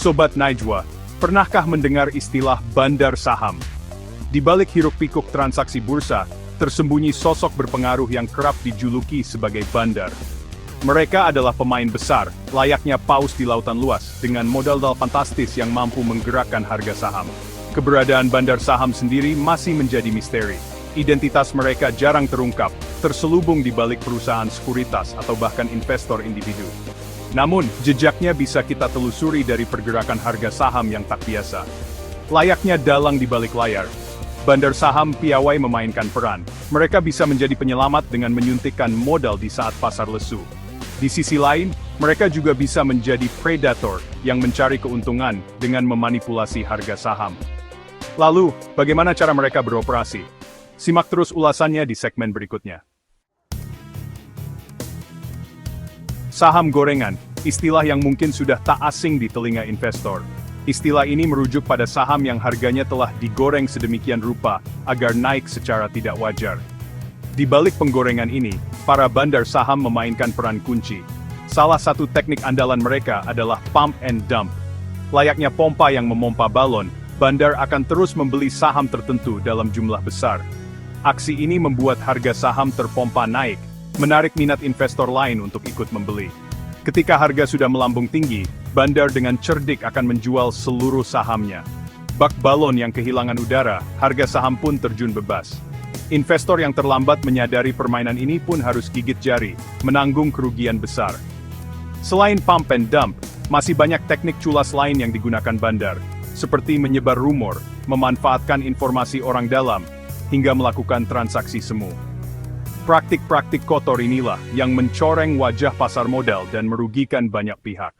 Sobat Najwa, pernahkah mendengar istilah bandar saham? Di balik hiruk-pikuk transaksi bursa, tersembunyi sosok berpengaruh yang kerap dijuluki sebagai bandar. Mereka adalah pemain besar, layaknya paus di lautan luas, dengan modal fantastis yang mampu menggerakkan harga saham. Keberadaan bandar saham sendiri masih menjadi misteri. Identitas mereka jarang terungkap, terselubung di balik perusahaan sekuritas atau bahkan investor individu. Namun, jejaknya bisa kita telusuri dari pergerakan harga saham yang tak biasa. Layaknya dalang di balik layar, bandar saham piawai memainkan peran. Mereka bisa menjadi penyelamat dengan menyuntikkan modal di saat pasar lesu. Di sisi lain, mereka juga bisa menjadi predator yang mencari keuntungan dengan memanipulasi harga saham. Lalu, bagaimana cara mereka beroperasi? Simak terus ulasannya di segmen berikutnya. Saham gorengan, istilah yang mungkin sudah tak asing di telinga investor. Istilah ini merujuk pada saham yang harganya telah digoreng sedemikian rupa agar naik secara tidak wajar. Di balik penggorengan ini, para bandar saham memainkan peran kunci. Salah satu teknik andalan mereka adalah pump and dump. Layaknya pompa yang memompa balon, bandar akan terus membeli saham tertentu dalam jumlah besar. Aksi ini membuat harga saham terpompa naik, menarik minat investor lain untuk ikut membeli. Ketika harga sudah melambung tinggi, bandar dengan cerdik akan menjual seluruh sahamnya. Bak balon yang kehilangan udara, harga saham pun terjun bebas. Investor yang terlambat menyadari permainan ini pun harus gigit jari, menanggung kerugian besar. Selain pump and dump, masih banyak teknik culas lain yang digunakan bandar, seperti menyebar rumor, memanfaatkan informasi orang dalam, hingga melakukan transaksi semu. Praktik-praktik kotor inilah yang mencoreng wajah pasar modal dan merugikan banyak pihak.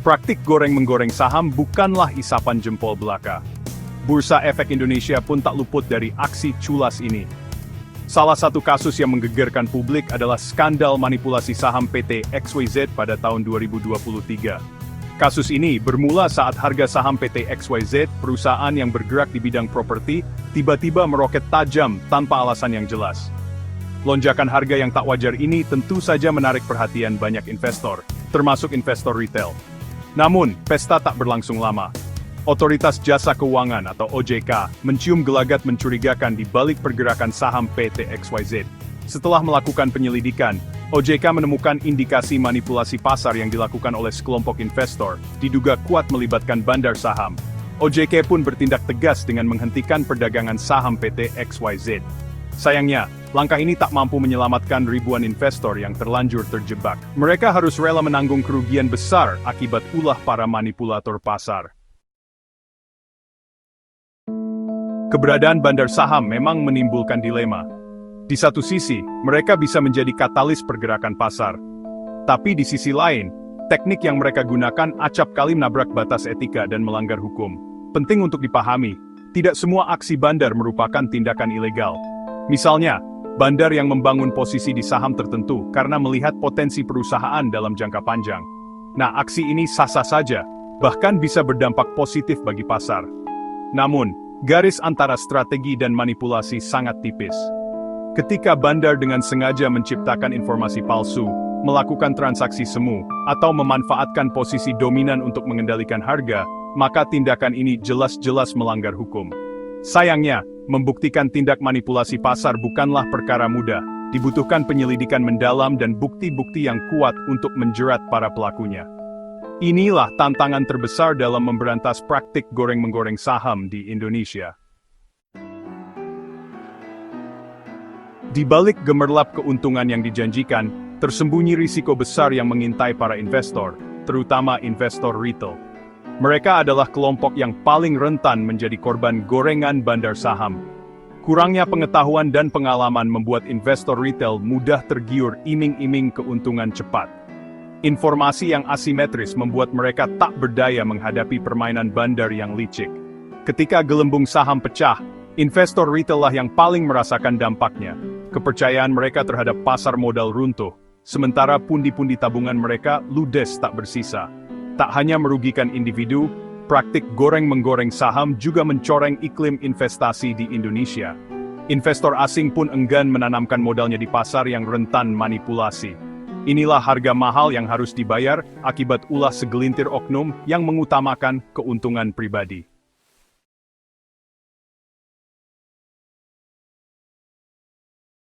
Praktik goreng-menggoreng saham bukanlah isapan jempol belaka. Bursa Efek Indonesia pun tak luput dari aksi culas ini. Salah satu kasus yang menggegerkan publik adalah skandal manipulasi saham PT XYZ pada tahun 2023. Kasus ini bermula saat harga saham PT XYZ, perusahaan yang bergerak di bidang properti, tiba-tiba meroket tajam tanpa alasan yang jelas. Lonjakan harga yang tak wajar ini tentu saja menarik perhatian banyak investor, termasuk investor retail. Namun, pesta tak berlangsung lama. Otoritas Jasa Keuangan atau OJK mencium gelagat mencurigakan di balik pergerakan saham PT XYZ. Setelah melakukan penyelidikan, OJK menemukan indikasi manipulasi pasar yang dilakukan oleh sekelompok investor, diduga kuat melibatkan bandar saham. OJK pun bertindak tegas dengan menghentikan perdagangan saham PT XYZ. Sayangnya, langkah ini tak mampu menyelamatkan ribuan investor yang terlanjur terjebak. Mereka harus rela menanggung kerugian besar akibat ulah para manipulator pasar. Keberadaan bandar saham memang menimbulkan dilema. Di satu sisi, mereka bisa menjadi katalis pergerakan pasar. Tapi di sisi lain, teknik yang mereka gunakan acap kali menabrak batas etika dan melanggar hukum. Penting untuk dipahami, tidak semua aksi bandar merupakan tindakan ilegal. Misalnya, bandar yang membangun posisi di saham tertentu karena melihat potensi perusahaan dalam jangka panjang. Nah, aksi ini sah-sah saja, bahkan bisa berdampak positif bagi pasar. Namun, garis antara strategi dan manipulasi sangat tipis. Ketika bandar dengan sengaja menciptakan informasi palsu, melakukan transaksi semu, atau memanfaatkan posisi dominan untuk mengendalikan harga, maka tindakan ini jelas-jelas melanggar hukum. Sayangnya, membuktikan tindak manipulasi pasar bukanlah perkara mudah, dibutuhkan penyelidikan mendalam dan bukti-bukti yang kuat untuk menjerat para pelakunya. Inilah tantangan terbesar dalam memberantas praktik goreng-menggoreng saham di Indonesia. Di balik gemerlap keuntungan yang dijanjikan, tersembunyi risiko besar yang mengintai para investor, terutama investor retail. Mereka adalah kelompok yang paling rentan menjadi korban gorengan bandar saham. Kurangnya pengetahuan dan pengalaman membuat investor retail mudah tergiur iming-iming keuntungan cepat. Informasi yang asimetris membuat mereka tak berdaya menghadapi permainan bandar yang licik. Ketika gelembung saham pecah, investor retail lah yang paling merasakan dampaknya. Kepercayaan mereka terhadap pasar modal runtuh, sementara pundi-pundi tabungan mereka ludes tak bersisa. Tak hanya merugikan individu, praktik goreng-menggoreng saham juga mencoreng iklim investasi di Indonesia. Investor asing pun enggan menanamkan modalnya di pasar yang rentan manipulasi. Inilah harga mahal yang harus dibayar akibat ulah segelintir oknum yang mengutamakan keuntungan pribadi.